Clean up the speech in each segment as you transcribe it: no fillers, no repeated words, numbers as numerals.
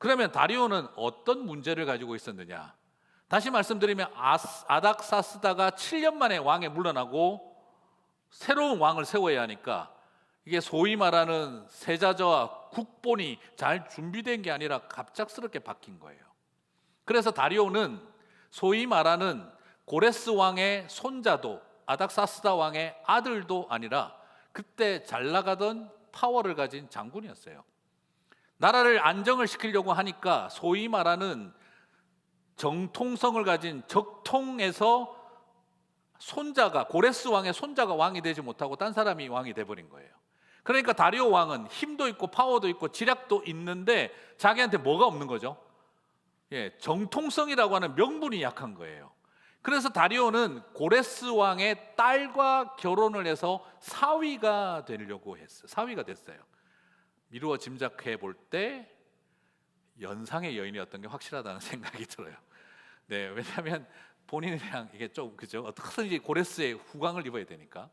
그러면 다리오는 어떤 문제를 가지고 있었느냐? 다시 말씀드리면 아닥사스다가 7년 만에 왕에 물러나고 새로운 왕을 세워야 하니까 이게 소위 말하는 세자저와 국본이 잘 준비된 게 아니라 갑작스럽게 바뀐 거예요. 그래서 다리오는 소위 말하는 고레스 왕의 손자도 아닥사스다 왕의 아들도 아니라 그때 잘 나가던 파워를 가진 장군이었어요. 나라를 안정을 시키려고 하니까 소위 말하는 정통성을 가진 적통에서 고레스 왕의 손자가 왕이 되지 못하고 딴 사람이 왕이 돼버린 거예요. 그러니까 다리오 왕은 힘도 있고 파워도 있고 지략도 있는데 자기한테 뭐가 없는 거죠? 정통성이라고 하는 명분이 약한 거예요. 그래서 다리오는 고레스 왕의 딸과 결혼을 해서 사위가 되려고 했어요. 사위가 됐어요. 미루어 짐작해 볼 때 연상의 여인이었던 게 확실하다는 생각이 들어요. 네, 왜냐하면 본인이랑 이게 좀 그죠? 어떻게든지 고레스의 후광을 입어야 되니까.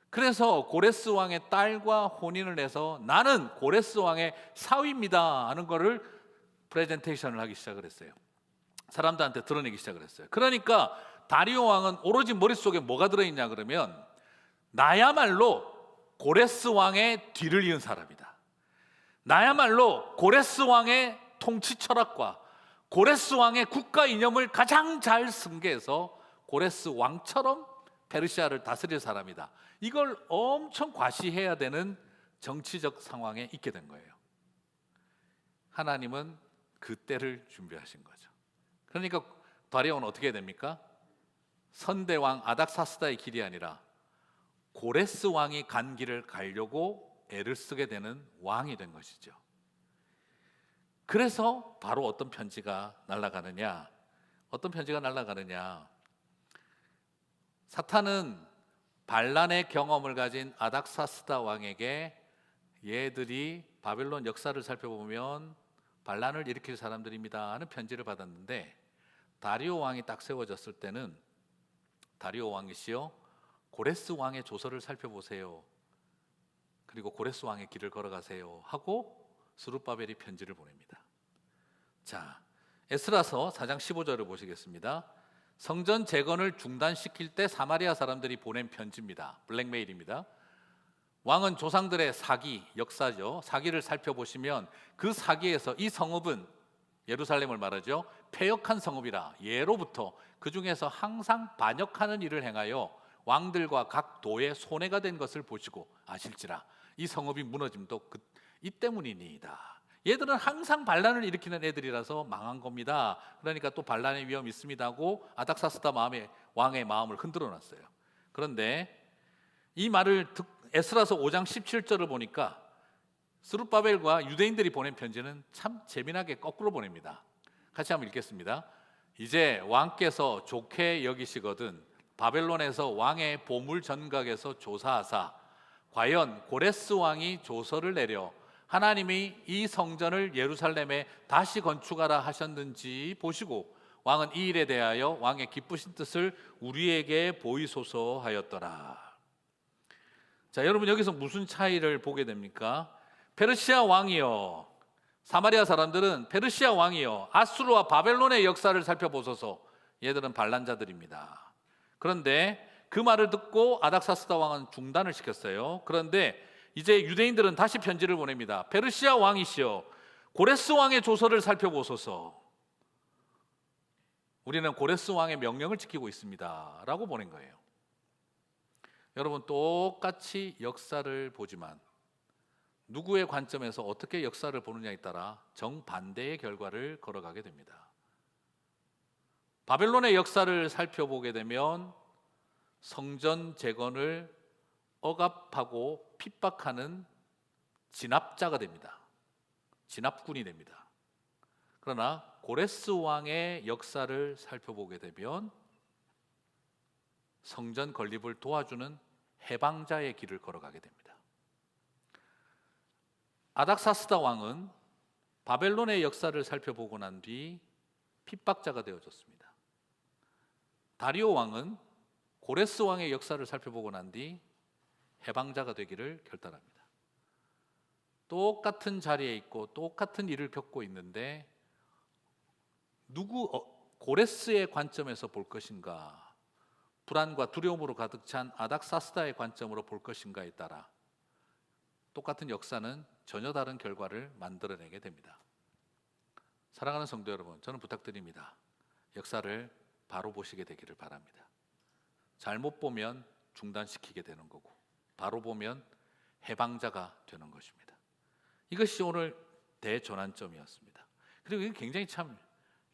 그래서 고레스 왕의 딸과 혼인을 해서 나는 고레스 왕의 사위입니다 하는 거를 프레젠테이션을 하기 시작을 했어요. 사람들한테 드러내기 시작을 했어요. 그러니까 다리오 왕은 오로지 머릿속에 뭐가 들어있냐 그러면 나야말로 고레스 왕의 뒤를 이은 사람이다. 나야말로 고레스 왕의 통치 철학과 고레스 왕의 국가 이념을 가장 잘 승계해서 고레스 왕처럼 페르시아를 다스릴 사람이다. 이걸 엄청 과시해야 되는 정치적 상황에 있게 된 거예요. 하나님은 그 때를 준비하신 거죠. 그러니까 다리오는 어떻게 됩니까? 선대왕 아닥사스다의 길이 아니라 고레스 왕이 간 길을 가려고 애를 쓰게 되는 왕이 된 것이죠. 그래서 바로 어떤 편지가 날아가느냐? 사탄은 반란의 경험을 가진 아닥사스다 왕에게 얘들이 바벨론 역사를 살펴보면 반란을 일으킬 사람들입니다 하는 편지를 받았는데 다리오 왕이 딱 세워졌을 때는 다리오 왕이시여 고레스 왕의 조서를 살펴보세요. 그리고 고레스 왕의 길을 걸어가세요 하고 스룹바벨이 편지를 보냅니다. 자, 에스라서 4장 15절을 보시겠습니다. 성전 재건을 중단시킬 때 사마리아 사람들이 보낸 편지입니다. 블랙메일입니다. 왕은 조상들의 사기, 역사죠. 사기를 살펴보시면 그 사기에서 이 성읍은 예루살렘을 말하죠. 패역한 성읍이라 예로부터 그 중에서 항상 반역하는 일을 행하여 왕들과 각 도에 손해가 된 것을 보시고 아실지라 이 성읍이 무너짐도 이 때문이니이다. 얘들은 항상 반란을 일으키는 애들이라서 망한 겁니다. 그러니까 또 반란의 위험이 있습니다 하고 아닥사스다 왕의 마음을 흔들어 놨어요. 그런데 이 말을 에스라서 5장 17절을 보니까 스룹바벨과 유대인들이 보낸 편지는 참 재미나게 거꾸로 보냅니다. 같이 한번 읽겠습니다. 이제 왕께서 좋게 여기시거든 바벨론에서 왕의 보물 전각에서 조사하사 과연 고레스 왕이 조서를 내려 하나님이 이 성전을 예루살렘에 다시 건축하라 하셨는지 보시고 왕은 이 일에 대하여 왕의 기쁘신 뜻을 우리에게 보이소서 하였더라. 자, 여러분 여기서 무슨 차이를 보게 됩니까? 페르시아 왕이요, 사마리아 사람들은 페르시아 왕이요, 아수르와 바벨론의 역사를 살펴보소서. 얘들은 반란자들입니다. 그런데 그 말을 듣고 아닥사스다 왕은 중단을 시켰어요. 그런데 이제 유대인들은 다시 편지를 보냅니다. 페르시아 왕이시여 고레스 왕의 조서를 살펴보소서. 우리는 고레스 왕의 명령을 지키고 있습니다 라고 보낸 거예요. 여러분 똑같이 역사를 보지만 누구의 관점에서 어떻게 역사를 보느냐에 따라 정반대의 결과를 걸어가게 됩니다. 바벨론의 역사를 살펴보게 되면 성전 재건을 억압하고 핍박하는 진압자가 됩니다. 진압군이 됩니다. 그러나 고레스 왕의 역사를 살펴보게 되면 성전 건립을 도와주는 해방자의 길을 걸어가게 됩니다. 아닥사스다 왕은 바벨론의 역사를 살펴보고 난 뒤 핍박자가 되어졌습니다. 다리오 왕은 고레스 왕의 역사를 살펴보고 난 뒤 해방자가 되기를 결단합니다. 똑같은 자리에 있고 똑같은 일을 겪고 있는데 고레스의 관점에서 볼 것인가, 불안과 두려움으로 가득 찬 아닥사스다의 관점으로 볼 것인가에 따라 똑같은 역사는 전혀 다른 결과를 만들어내게 됩니다. 사랑하는 성도 여러분, 저는 부탁드립니다. 역사를 바로 보시게 되기를 바랍니다. 잘못 보면 중단시키게 되는 거고, 바로 보면 해방자가 되는 것입니다. 이것이 오늘 대전환점이었습니다. 그리고 이게 굉장히 참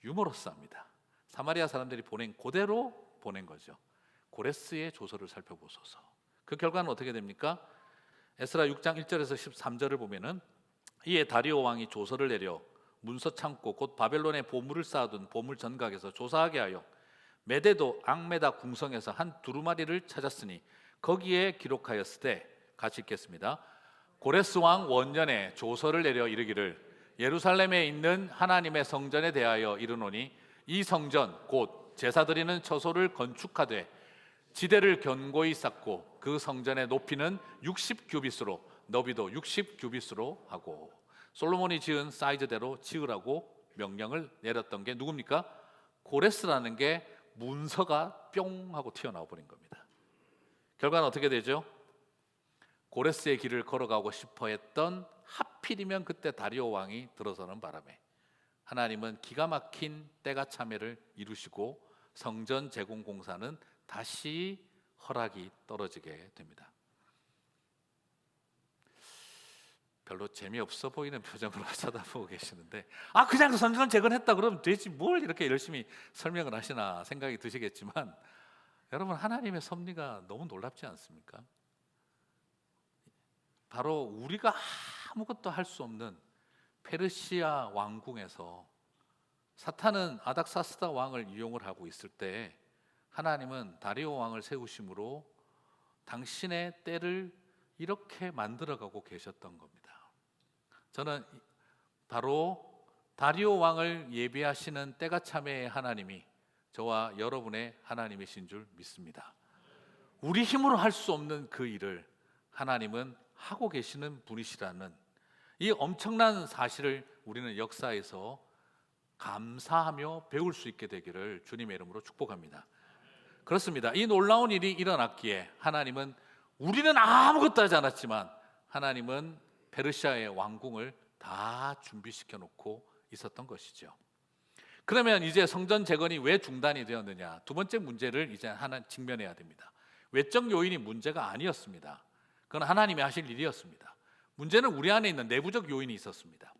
유머러스합니다. 사마리아 사람들이 그대로 보낸 거죠. 고레스의 조서를 살펴보소서. 그 결과는 어떻게 됩니까? 에스라 6장 1절에서 13절을 보면은 이에 다리오 왕이 조서를 내려 문서 창고 곧 바벨론에 보물을 쌓아둔 보물 전각에서 조사하게 하여 메데도 앙메다 궁성에서 한 두루마리를 찾았으니 거기에 기록하였으되, 같이 읽겠습니다. 고레스 왕 원년에 조서를 내려 이르기를 예루살렘에 있는 하나님의 성전에 대하여 이르노니 이 성전 곧 제사 드리는 처소를 건축하되 지대를 견고히 쌓고 그 성전의 높이는 60규빗으로 너비도 60규빗으로 하고, 솔로몬이 지은 사이즈대로 지으라고 명령을 내렸던 게 누굽니까? 고레스라는 게 문서가 뿅 하고 튀어나와 버린 겁니다. 결과는 어떻게 되죠? 고레스의 길을 걸어가고 싶어 했던, 하필이면 그때 다리오 왕이 들어서는 바람에 하나님은 기가 막힌 때가 참회를 이루시고 성전 재공 공사는 다시 허락이 떨어지게 됩니다. 별로 재미없어 보이는 표정으로 쳐다보고 계시는데, 그냥 성전 재건했다 그러면 되지 뭘 이렇게 열심히 설명을 하시나 생각이 드시겠지만, 여러분, 하나님의 섭리가 너무 놀랍지 않습니까? 바로 우리가 아무것도 할 수 없는 페르시아 왕궁에서 사탄은 아닥사스다 왕을 이용을 하고 있을 때 하나님은 다리오 왕을 세우심으로 당신의 때를 이렇게 만들어가고 계셨던 겁니다. 저는 바로 다리오 왕을 예비하시는 때가 참회의 하나님이 저와 여러분의 하나님이신 줄 믿습니다. 우리 힘으로 할 수 없는 그 일을 하나님은 하고 계시는 분이시라는 이 엄청난 사실을 우리는 역사에서 감사하며 배울 수 있게 되기를 주님의 이름으로 축복합니다. 그렇습니다. 이 놀라운 일이 일어났기에 하나님은, 우리는 아무것도 하지 않았지만 하나님은 페르시아의 왕궁을 다 준비시켜 놓고 있었던 것이죠. 그러면 이제 성전 재건이 왜 중단이 되었느냐? 두 번째 문제를 이제 하나 직면해야 됩니다. 외적 요인이 문제가 아니었습니다. 그건 하나님이 하실 일이었습니다. 문제는 우리 안에 있는 내부적 요인이 있었습니다.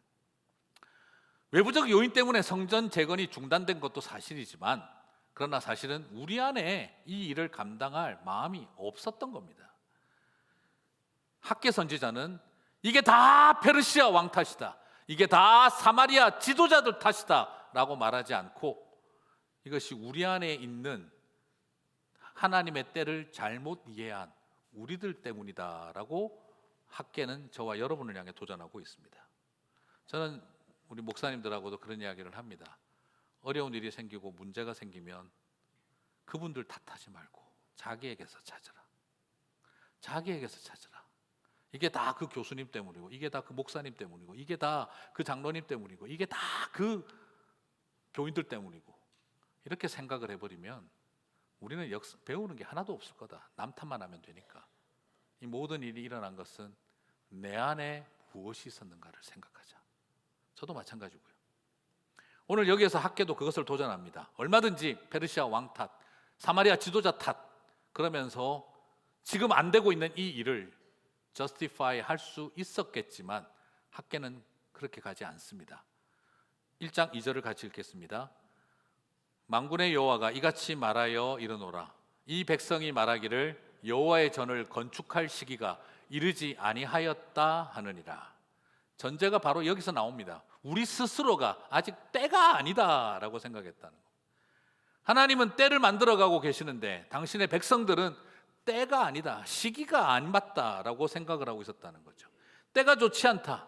외부적 요인 때문에 성전 재건이 중단된 것도 사실이지만, 그러나 사실은 우리 안에 이 일을 감당할 마음이 없었던 겁니다. 학개 선지자는 이게 다 페르시아 왕 탓이다, 이게 다 사마리아 지도자들 탓이다 라고 말하지 않고, 이것이 우리 안에 있는 하나님의 때를 잘못 이해한 우리들 때문이다 라고 학개는 저와 여러분을 향해 도전하고 있습니다. 저는 우리 목사님들하고도 그런 이야기를 합니다. 어려운 일이 생기고 문제가 생기면 그분들 탓하지 말고 자기에게서 찾으라. 자기에게서 찾으라. 이게 다 그 교수님 때문이고, 이게 다 그 목사님 때문이고, 이게 다 그 장로님 때문이고, 이게 다 그 교인들 때문이고, 이렇게 생각을 해버리면 우리는 배우는 게 하나도 없을 거다. 남 탓만 하면 되니까. 이 모든 일이 일어난 것은 내 안에 무엇이 있었는가를 생각하자. 저도 마찬가지고요. 오늘 여기에서 학개도 그것을 도전합니다. 얼마든지 페르시아 왕 탓, 사마리아 지도자 탓, 그러면서 지금 안 되고 있는 이 일을 justify 할 수 있었겠지만 학개는 그렇게 가지 않습니다. 1장 2절을 같이 읽겠습니다. 만군의 여호와가 이같이 말하여 이르노라. 이 백성이 말하기를 여호와의 전을 건축할 시기가 이르지 아니하였다 하느니라. 전제가 바로 여기서 나옵니다. 우리 스스로가 아직 때가 아니다라고 생각했다는 것. 하나님은 때를 만들어가고 계시는데 당신의 백성들은 때가 아니다, 시기가 안 맞다라고 생각을 하고 있었다는 거죠. 때가 좋지 않다.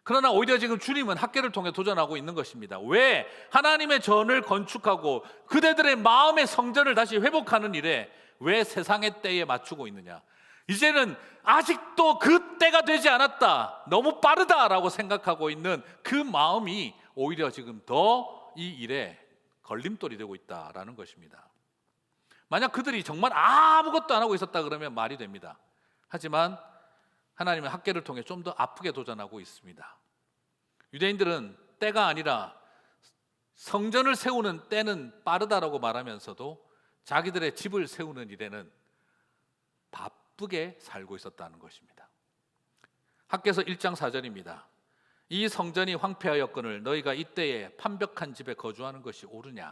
그러나 오히려 지금 주님은 학개를 통해 도전하고 있는 것입니다. 왜 하나님의 전을 건축하고 그대들의 마음의 성전을 다시 회복하는 일에 왜 세상의 때에 맞추고 있느냐? 이제는 아직도 그 때가 되지 않았다, 너무 빠르다라고 생각하고 있는 그 마음이 오히려 지금 더 이 일에 걸림돌이 되고 있다라는 것입니다. 만약 그들이 정말 아무것도 안 하고 있었다 그러면 말이 됩니다. 하지만 하나님은 학계를 통해 좀 더 아프게 도전하고 있습니다. 유대인들은 때가 아니라 성전을 세우는 때는 빠르다라고 말하면서도 자기들의 집을 세우는 일에는 바쁘게 살고 있었다는 것입니다. 학개서 1장 4절입니다. 이 성전이 황폐하였거늘 너희가 이때에 판벽한 집에 거주하는 것이 옳으냐.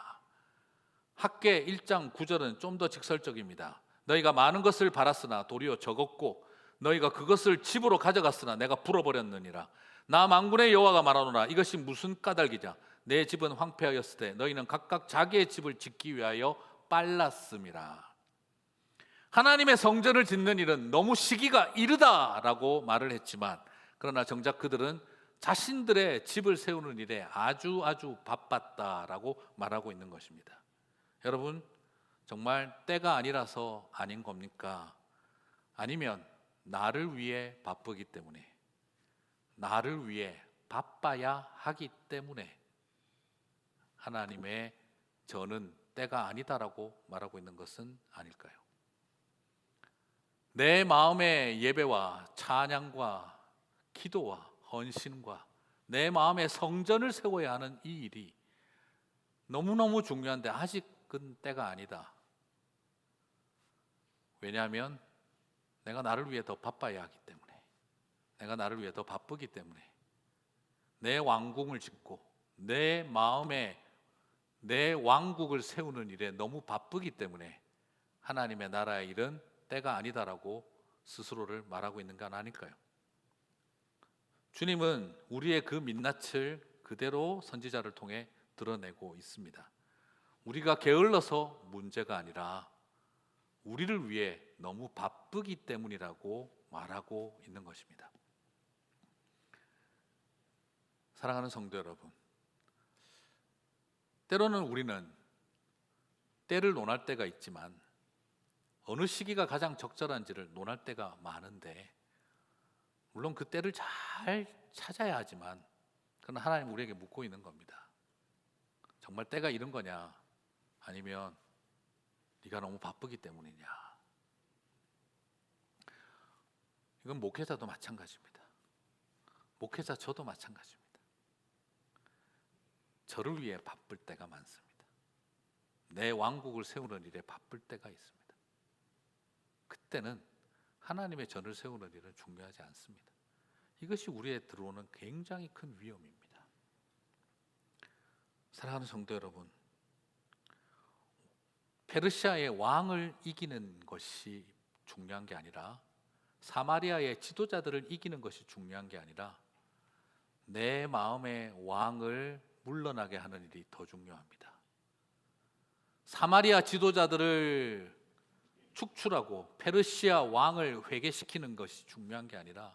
학개 1장 9절은 좀 더 직설적입니다. 너희가 많은 것을 바랐으나 도리어 적었고 너희가 그것을 집으로 가져갔으나 내가 불어버렸느니라. 나 만군의 여호와가 말하노라. 이것이 무슨 까닭이냐. 내 집은 황폐하였을 때 너희는 각각 자기의 집을 짓기 위하여 빨랐음이라. 하나님의 성전을 짓는 일은 너무 시기가 이르다라고 말을 했지만, 그러나 정작 그들은 자신들의 집을 세우는 일에 아주 바빴다라고 말하고 있는 것입니다. 여러분, 정말 때가 아니라서 아닌 겁니까? 아니면 나를 위해 바쁘기 때문에, 나를 위해 바빠야 하기 때문에 하나님의 저는 때가 아니다라고 말하고 있는 것은 아닐까요? 내 마음의 예배와 찬양과 기도와 헌신과 내 마음의 성전을 세워야 하는 이 일이 너무너무 중요한데 아직은 때가 아니다. 왜냐하면 내가 나를 위해 더 바빠야 하기 때문에, 내가 나를 위해 더 바쁘기 때문에, 내 왕궁을 짓고 내 마음에 내 왕국을 세우는 일에 너무 바쁘기 때문에 하나님의 나라의 일은 때가 아니다라고 스스로를 말하고 있는 건 아닐까요? 주님은 우리의 그 민낯을 그대로 선지자를 통해 드러내고 있습니다. 우리가 게을러서 문제가 아니라 우리를 위해 너무 바쁘기 때문이라고 말하고 있는 것입니다. 사랑하는 성도 여러분, 때로는 우리는 때를 논할 때가 있지만 어느 시기가 가장 적절한지를 논할 때가 많은데, 물론 그 때를 잘 찾아야 하지만 그건 하나님 우리에게 묻고 있는 겁니다. 정말 때가 이른 거냐, 아니면 네가 너무 바쁘기 때문이냐. 이건 목회자도 마찬가지입니다. 목회자 저도 마찬가지입니다. 저를 위해 바쁠 때가 많습니다. 내 왕국을 세우는 일에 바쁠 때가 있습니다. 그때는 하나님의 전을 세우는 일은 중요하지 않습니다. 이것이 우리에 들어오는 굉장히 큰 위험입니다. 사랑하는 성도 여러분, 페르시아의 왕을 이기는 것이 중요한 게 아니라, 사마리아의 지도자들을 이기는 것이 중요한 게 아니라 내 마음의 왕을 물러나게 하는 일이 더 중요합니다. 사마리아 지도자들을 축출하고 페르시아 왕을 회개시키는 것이 중요한 게 아니라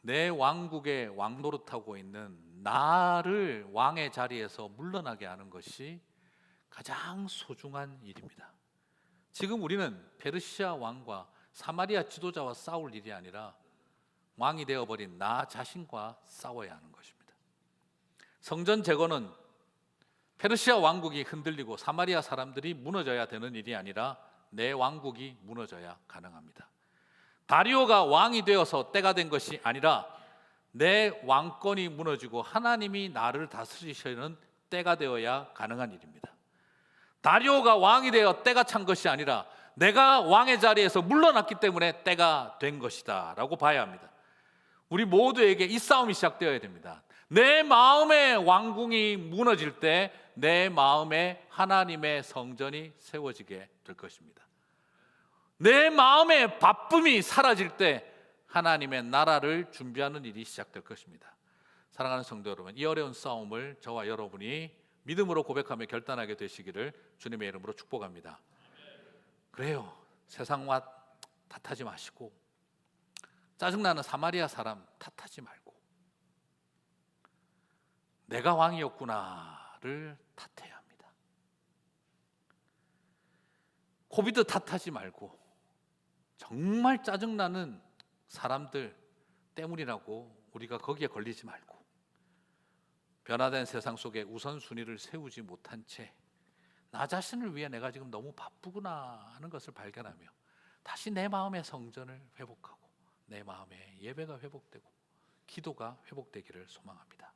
내 왕국에 왕노릇하고 있는 나를 왕의 자리에서 물러나게 하는 것이 가장 소중한 일입니다. 지금 우리는 페르시아 왕과 사마리아 지도자와 싸울 일이 아니라 왕이 되어버린 나 자신과 싸워야 하는 것입니다. 성전 재건은 페르시아 왕국이 흔들리고 사마리아 사람들이 무너져야 되는 일이 아니라 내 왕국이 무너져야 가능합니다. 다리오가 왕이 되어서 때가 된 것이 아니라 내 왕권이 무너지고 하나님이 나를 다스리시는 때가 되어야 가능한 일입니다. 다리오가 왕이 되어 때가 찬 것이 아니라 내가 왕의 자리에서 물러났기 때문에 때가 된 것이다 라고 봐야 합니다. 우리 모두에게 이 싸움이 시작되어야 됩니다. 내 마음의 왕궁이 무너질 때 내 마음에 하나님의 성전이 세워지게 될 것입니다. 내 마음의 바쁨이 사라질 때 하나님의 나라를 준비하는 일이 시작될 것입니다. 사랑하는 성도 여러분, 이 어려운 싸움을 저와 여러분이 믿음으로 고백하며 결단하게 되시기를 주님의 이름으로 축복합니다. 그래요, 세상과 탓하지 마시고 짜증나는 사마리아 사람 탓하지 말고 내가 왕이었구나를 탓해야 합니다. 코비드 탓하지 말고 정말 짜증나는 사람들 때문이라고 우리가 거기에 걸리지 말고 변화된 세상 속에 우선순위를 세우지 못한 채 나 자신을 위해 내가 지금 너무 바쁘구나 하는 것을 발견하며 다시 내 마음의 성전을 회복하고 내 마음의 예배가 회복되고 기도가 회복되기를 소망합니다.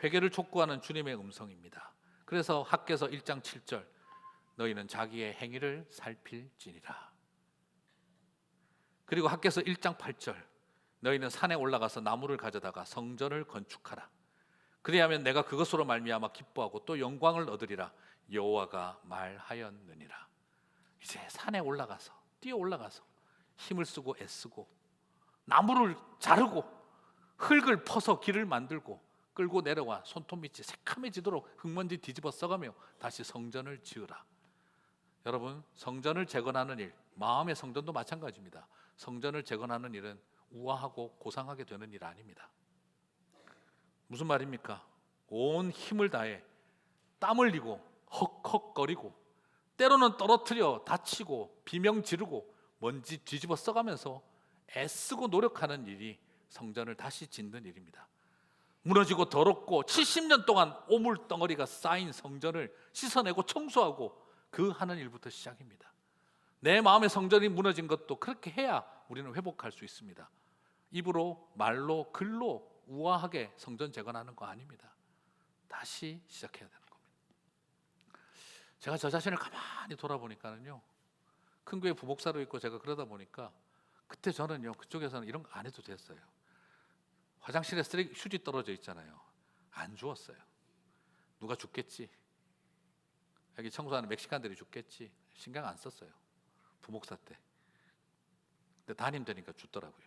회개를 촉구하는 주님의 음성입니다. 그래서 학개서 1장 7절 너희는 자기의 행위를 살필지니라. 그리고 학개서 1장 8절 너희는 산에 올라가서 나무를 가져다가 성전을 건축하라. 그리하면 내가 그것으로 말미암아 기뻐하고 또 영광을 얻으리라. 여호와가 말하였느니라. 이제 산에 올라가서 뛰어 올라가서 힘을 쓰고 애쓰고 나무를 자르고 흙을 퍼서 길을 만들고 끌고 내려와 손톱 밑이 새카매지도록 흙먼지 뒤집어 써가며 다시 성전을 지으라. 여러분, 성전을 재건하는 일, 마음의 성전도 마찬가지입니다. 성전을 재건하는 일은 우아하고 고상하게 되는 일 아닙니다. 무슨 말입니까? 온 힘을 다해 땀 흘리고 헉헉거리고 때로는 떨어뜨려 다치고 비명 지르고 먼지 뒤집어 써가면서 애쓰고 노력하는 일이 성전을 다시 짓는 일입니다. 무너지고 더럽고 70년 동안 오물 덩어리가 쌓인 성전을 씻어내고 청소하고 그 하는 일부터 시작입니다. 내 마음의 성전이 무너진 것도 그렇게 해야 우리는 회복할 수 있습니다. 입으로, 말로, 글로 우아하게 성전 재건하는 거 아닙니다. 다시 시작해야 되는 겁니다. 제가 저 자신을 가만히 돌아보니까는요, 큰 교회 부목사로 있고 제가 그러다 보니까 그때 저는요 그쪽에서는 이런 거 안 해도 됐어요. 화장실에 쓰레기 휴지 떨어져 있잖아요. 안 주웠어요. 누가 죽겠지, 여기 청소하는 멕시칸들이 죽겠지, 신경 안 썼어요. 부목사 때. 근데 담임 되니까 죽더라고요.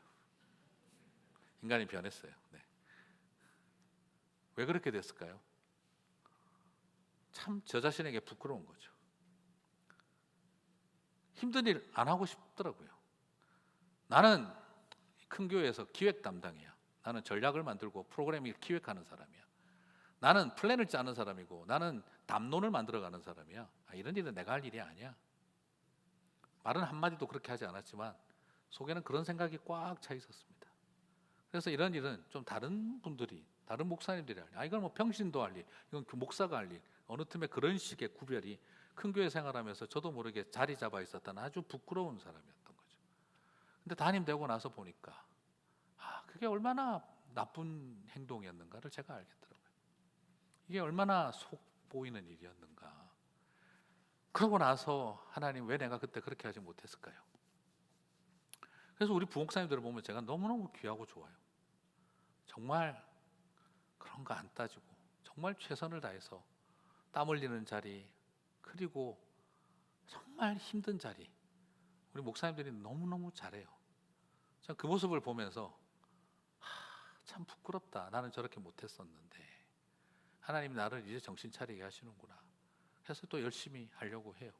인간이 변했어요. 네. 왜 그렇게 됐을까요? 참 저 자신에게 부끄러운 거죠. 힘든 일 안 하고 싶더라고요. 나는 큰 교회에서 기획 담당이야. 나는 전략을 만들고 프로그램을 기획하는 사람이야. 나는 플랜을 짜는 사람이고 나는 담론을 만들어가는 사람이야. 이런 일은 내가 할 일이 아니야. 말은 한마디도 그렇게 하지 않았지만 속에는 그런 생각이 꽉 차 있었습니다. 그래서 이런 일은 좀 다른 분들이, 다른 목사님들이 할 일, 이건 뭐 병신도 할 일, 이건 그 목사가 할 일, 어느 틈에 그런 식의 구별이 큰 교회 생활하면서 저도 모르게 자리 잡아 있었던 아주 부끄러운 사람이었던 거죠. 근데 담임 되고 나서 보니까 그게 얼마나 나쁜 행동이었는가를 제가 알겠더라고요. 이게 얼마나 속 보이는 일이었는가. 그러고 나서 하나님, 왜 내가 그때 그렇게 하지 못했을까요? 그래서 우리 부목사님들을 보면 제가 너무너무 귀하고 좋아요. 정말 그런 거 안 따지고 정말 최선을 다해서 땀 흘리는 자리, 그리고 정말 힘든 자리, 우리 목사님들이 너무너무 잘해요. 전 그 모습을 보면서 참 부끄럽다. 나는 저렇게 못했었는데 하나님이 나를 이제 정신 차리게 하시는구나 해서 또 열심히 하려고 해요.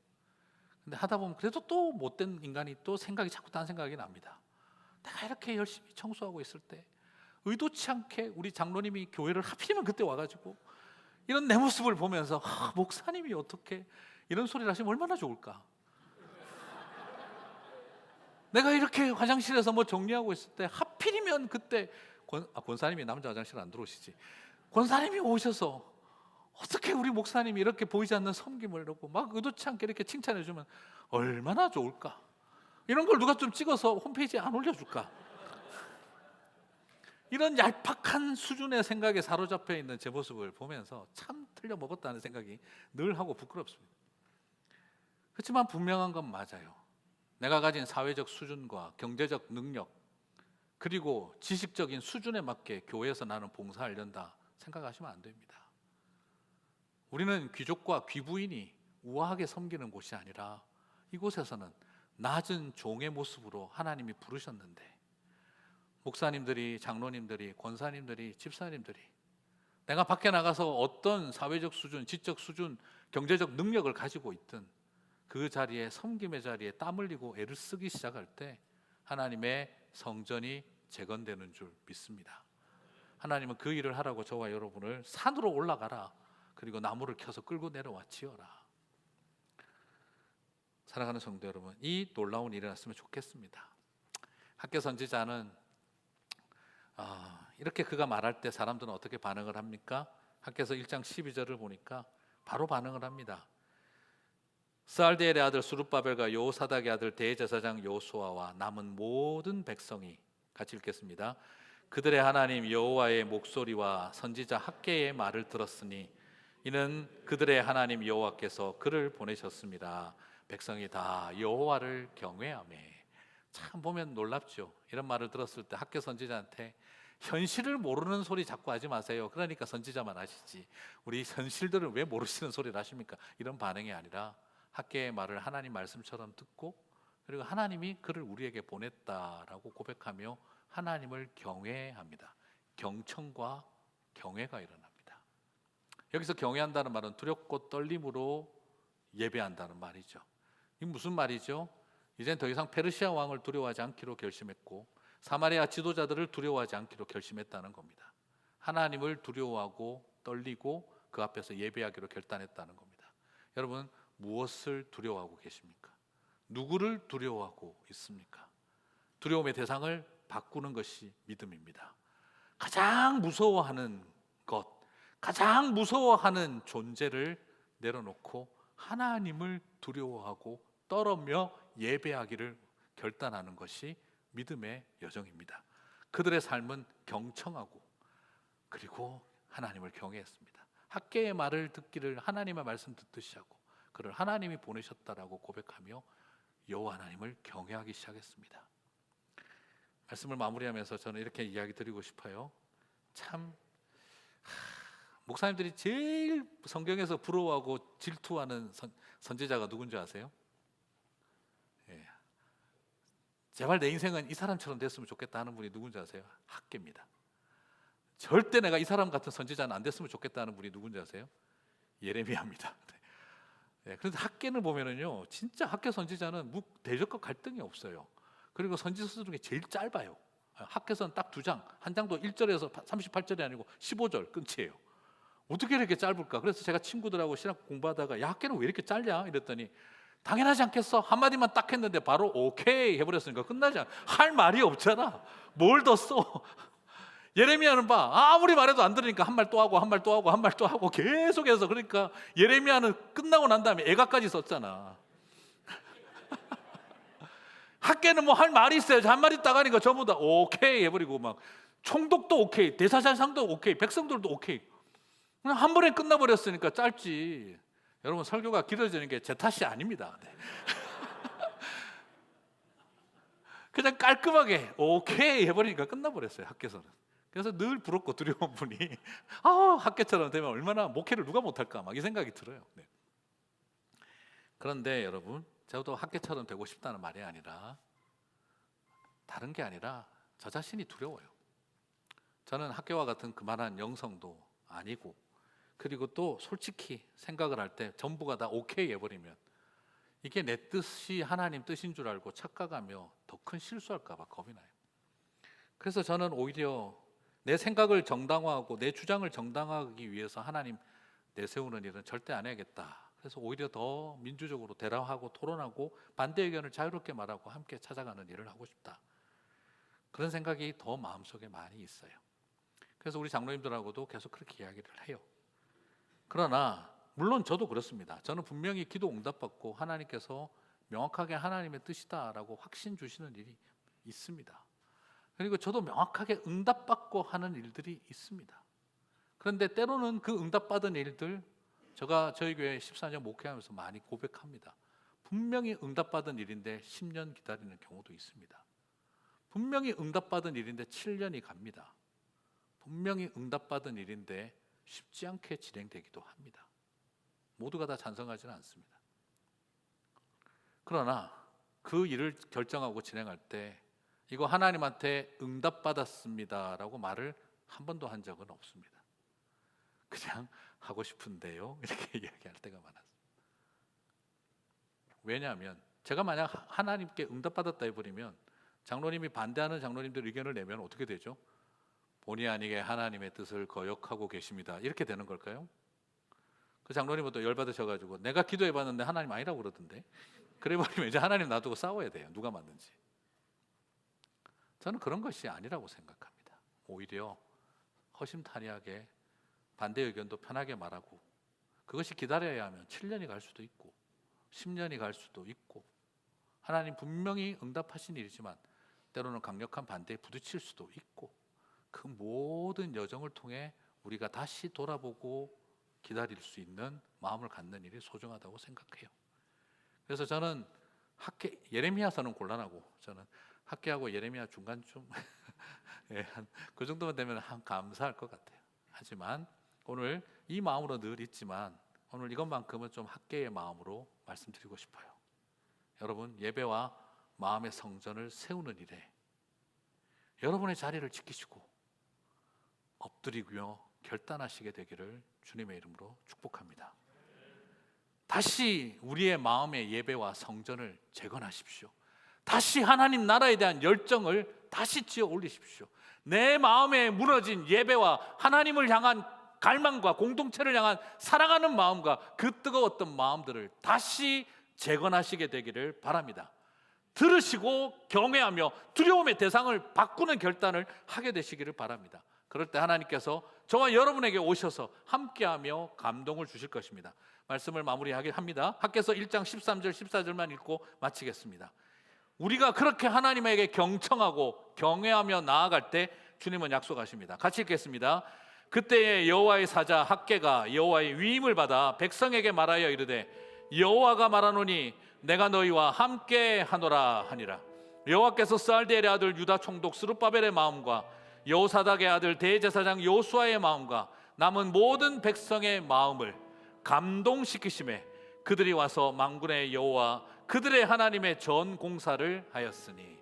근데 하다 보면 그래도 또 못된 인간이 또 생각이 자꾸 딴 생각이 납니다. 내가 이렇게 열심히 청소하고 있을 때 의도치 않게 우리 장로님이 교회를 하필이면 그때 와가지고 이런 내 모습을 보면서 목사님이 어떻게 이런 소리를 하시면 얼마나 좋을까. 내가 이렇게 화장실에서 뭐 정리하고 있을 때 하필이면 그때 권사님이 남자 화장실 안 들어오시지, 권사님이 오셔서 어떻게 우리 목사님이 이렇게 보이지 않는 섬김을 이러고 막 의도치 않게 이렇게 칭찬해 주면 얼마나 좋을까. 이런 걸 누가 좀 찍어서 홈페이지에 안 올려줄까. 이런 얄팍한 수준의 생각에 사로잡혀 있는 제 모습을 보면서 참 틀려먹었다는 생각이 늘 하고 부끄럽습니다. 그렇지만 분명한 건 맞아요. 내가 가진 사회적 수준과 경제적 능력, 그리고 지식적인 수준에 맞게 교회에서 나는 봉사하려다 생각하시면 안 됩니다. 우리는 귀족과 귀부인이 우아하게 섬기는 곳이 아니라 이곳에서는 낮은 종의 모습으로 하나님이 부르셨는데, 목사님들이, 장로님들이, 권사님들이, 집사님들이 내가 밖에 나가서 어떤 사회적 수준, 지적 수준, 경제적 능력을 가지고 있든 그 자리에, 섬김의 자리에 땀 흘리고 애를 쓰기 시작할 때 하나님의 성전이 재건되는 줄 믿습니다. 하나님은 그 일을 하라고 저와 여러분을 산으로 올라가라, 그리고 나무를 켜서 끌고 내려와 지어라. 사랑하는 성도 여러분, 이 놀라운 일이 일어났으면 좋겠습니다. 학교 선지자는 이렇게 그가 말할 때 사람들은 어떻게 반응을 합니까? 학교에서 1장 12절을 보니까 바로 반응을 합니다. 스알디엘의 아들 수룹바벨과 여호사닥의 아들 대제사장 여호수아와 남은 모든 백성이, 같이 읽겠습니다. 그들의 하나님 여호와의 목소리와 선지자 학개의 말을 들었으니 이는 그들의 하나님 여호와께서 그를 보내셨습니다. 백성이 다 여호와를 경외하며. 참 보면 놀랍죠. 이런 말을 들었을 때 학개 선지자한테 현실을 모르는 소리 자꾸 하지 마세요. 그러니까 선지자만 하시지. 우리 현실들은 왜 모르시는 소리를 하십니까? 이런 반응이 아니라 학개의 말을 하나님 말씀처럼 듣고, 그리고 하나님이 그를 우리에게 보냈다라고 고백하며 하나님을 경외합니다. 경청과 경외가 일어납니다. 여기서 경외한다는 말은 두렵고 떨림으로 예배한다는 말이죠. 이 무슨 말이죠? 이젠 더 이상 페르시아 왕을 두려워하지 않기로 결심했고 사마리아 지도자들을 두려워하지 않기로 결심했다는 겁니다. 하나님을 두려워하고 떨리고 그 앞에서 예배하기로 결단했다는 겁니다. 여러분, 무엇을 두려워하고 계십니까? 누구를 두려워하고 있습니까? 두려움의 대상을 바꾸는 것이 믿음입니다. 가장 무서워하는 것, 가장 무서워하는 존재를 내려놓고 하나님을 두려워하고 떨어며 예배하기를 결단하는 것이 믿음의 여정입니다. 그들의 삶은 경청하고 그리고 하나님을 경외했습니다. 학개의 말을 듣기를 하나님의 말씀 듣듯이 하고 그를 하나님이 보내셨다라고 고백하며 여호와 하나님을 경외하기 시작했습니다. 말씀을 마무리하면서 저는 이렇게 이야기 드리고 싶어요. 참 목사님들이 제일 성경에서 부러워하고 질투하는 선지자가 누군지 아세요? 예. 제발 내 인생은 이 사람처럼 됐으면 좋겠다 하는 분이 누군지 아세요? 학개입니다. 절대 내가 이 사람 같은 선지자는 안 됐으면 좋겠다 하는 분이 누군지 아세요? 예레미야입니다. 네. 그런데 학개를 보면은요, 진짜 학개 선지자는 대적과 갈등이 없어요. 그리고 선지서 중에 제일 짧아요. 학개서는 딱 2장, 한 장도 1절에서 38절이 아니고 15절 끝이에요. 어떻게 이렇게 짧을까? 그래서 제가 친구들하고 신학 공부하다가 야, 학개는 왜 이렇게 짧냐? 이랬더니 당연하지 않겠어? 한마디만 딱 했는데 바로 오케이 해버렸으니까 끝나지 않아. 할 말이 없잖아. 뭘 더 써? 예레미야는 봐, 아무리 말해도 안 들으니까 한 말 또 하고 한 말 또 하고 한 말 또 하고 계속해서, 그러니까 예레미야는 끝나고 난 다음에 애가까지 썼잖아. 학계는 뭐 할 말이 있어야지. 한 마디 딱 하니까 전부 다 오케이 해버리고 막 총독도 오케이, 대사장상도 오케이, 백성들도 오케이. 그냥 한 번에 끝나버렸으니까 짧지. 여러분, 설교가 길어지는 게 제 탓이 아닙니다. 네. 그냥 깔끔하게 오케이 해버리니까 끝나버렸어요, 학교에서는. 그래서 늘 부럽고 두려운 분이 학교처럼 되면 얼마나 목회를 누가 못할까 막 이 생각이 들어요. 네. 그런데 여러분, 저도 학교처럼 되고 싶다는 말이 아니라 다른 게 아니라 저 자신이 두려워요. 저는 학교와 같은 그만한 영성도 아니고, 그리고 또 솔직히 생각을 할 때 전부가 다 오케이 해버리면 이게 내 뜻이 하나님 뜻인 줄 알고 착각하며 더 큰 실수할까 봐 겁이 나요. 그래서 저는 오히려 내 생각을 정당화하고 내 주장을 정당화하기 위해서 하나님 내세우는 일은 절대 안 해야겠다. 그래서 오히려 더 민주적으로 대화하고 토론하고 반대 의견을 자유롭게 말하고 함께 찾아가는 일을 하고 싶다. 그런 생각이 더 마음속에 많이 있어요. 그래서 우리 장로님들하고도 계속 그렇게 이야기를 해요. 그러나 물론 저도 그렇습니다. 저는 분명히 기도 응답받고 하나님께서 명확하게 하나님의 뜻이다라고 확신 주시는 일이 있습니다. 그리고 저도 명확하게 응답받고 하는 일들이 있습니다. 그런데 때로는 그 응답받은 일들, 제가 저희 교회 14년 목회하면서 많이 고백합니다. 분명히 응답받은 일인데 10년 기다리는 경우도 있습니다. 분명히 응답받은 일인데 7년이 갑니다. 분명히 응답받은 일인데 쉽지 않게 진행되기도 합니다. 모두가 다 찬성하지는 않습니다. 그러나 그 일을 결정하고 진행할 때 이거 하나님한테 응답받았습니다라고 말을 한 번도 한 적은 없습니다. 그냥 하고 싶은데요 이렇게 이야기할 때가 많았어요. 왜냐하면 제가 만약 하나님께 응답받았다 해버리면 장로님이 반대하는 장로님들 의견을 내면 어떻게 되죠? 본의 아니게 하나님의 뜻을 거역하고 계십니다 이렇게 되는 걸까요? 그 장로님은 또 열받으셔가지고 내가 기도해봤는데 하나님 아니라고 그러던데 그래버리면 이제 하나님 놔두고 싸워야 돼요. 누가 맞는지. 저는 그런 것이 아니라고 생각합니다. 오히려 허심탄회하게 반대 의견도 편하게 말하고, 그것이 기다려야 하면 7년이 갈 수도 있고 10년이 갈 수도 있고, 하나님 분명히 응답하신 일이지만 때로는 강력한 반대에 부딪힐 수도 있고, 그 모든 여정을 통해 우리가 다시 돌아보고 기다릴 수 있는 마음을 갖는 일이 소중하다고 생각해요. 그래서 저는 예레미야서는 곤란하고, 저는 학개하고 예레미야 중간쯤 예, 그 정도만 되면 감사할 것 같아요. 하지만 오늘 이 마음으로 늘 있지만, 오늘 이것만큼은 좀 학개의 마음으로 말씀드리고 싶어요. 여러분, 예배와 마음의 성전을 세우는 일에 여러분의 자리를 지키시고 엎드리고요 결단하시게 되기를 주님의 이름으로 축복합니다. 다시 우리의 마음의 예배와 성전을 재건하십시오. 다시 하나님 나라에 대한 열정을 다시 지어 올리십시오. 내 마음에 무너진 예배와 하나님을 향한 갈망과 공동체를 향한 사랑하는 마음과 그 뜨거웠던 마음들을 다시 재건하시게 되기를 바랍니다. 들으시고 경외하며 두려움의 대상을 바꾸는 결단을 하게 되시기를 바랍니다. 그럴 때 하나님께서 저와 여러분에게 오셔서 함께하며 감동을 주실 것입니다. 말씀을 마무리하게 합니다. 학개서 1장 13절 14절만 읽고 마치겠습니다. 우리가 그렇게 하나님에게 경청하고 경외하며 나아갈 때 주님은 약속하십니다. 같이 읽겠습니다. 그때에 여호와의 사자 학개가 여호와의 위임을 받아 백성에게 말하여 이르되, 여호와가 말하노니 내가 너희와 함께 하노라 하니라. 여호와께서 스알디엘의 아들 유다 총독 스룹바벨의 마음과 여호사닥의 아들 대제사장 요수아의 마음과 남은 모든 백성의 마음을 감동시키심에 그들이 와서 만군의 여호와 그들의 하나님의 전 공사를 하였으니.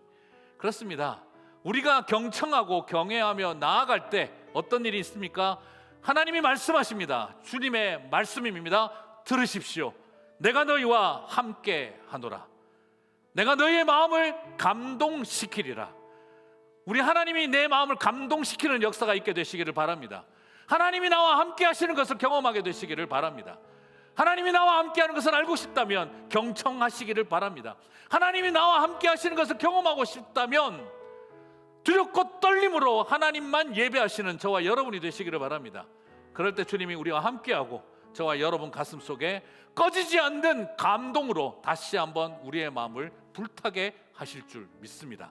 그렇습니다. 우리가 경청하고 경외하며 나아갈 때 어떤 일이 있습니까? 하나님이 말씀하십니다. 주님의 말씀입니다. 들으십시오. 내가 너희와 함께 하노라. 내가 너희의 마음을 감동시키리라. 우리 하나님이 내 마음을 감동시키는 역사가 있게 되시기를 바랍니다. 하나님이 나와 함께 하시는 것을 경험하게 되시기를 바랍니다. 하나님이 나와 함께 하는 것을 알고 싶다면 경청하시기를 바랍니다. 하나님이 나와 함께 하시는 것을 경험하고 싶다면 두렵고 떨림으로 하나님만 예배하시는 저와 여러분이 되시기를 바랍니다. 그럴 때 주님이 우리와 함께하고 저와 여러분 가슴 속에 꺼지지 않는 감동으로 다시 한번 우리의 마음을 불타게 하실 줄 믿습니다.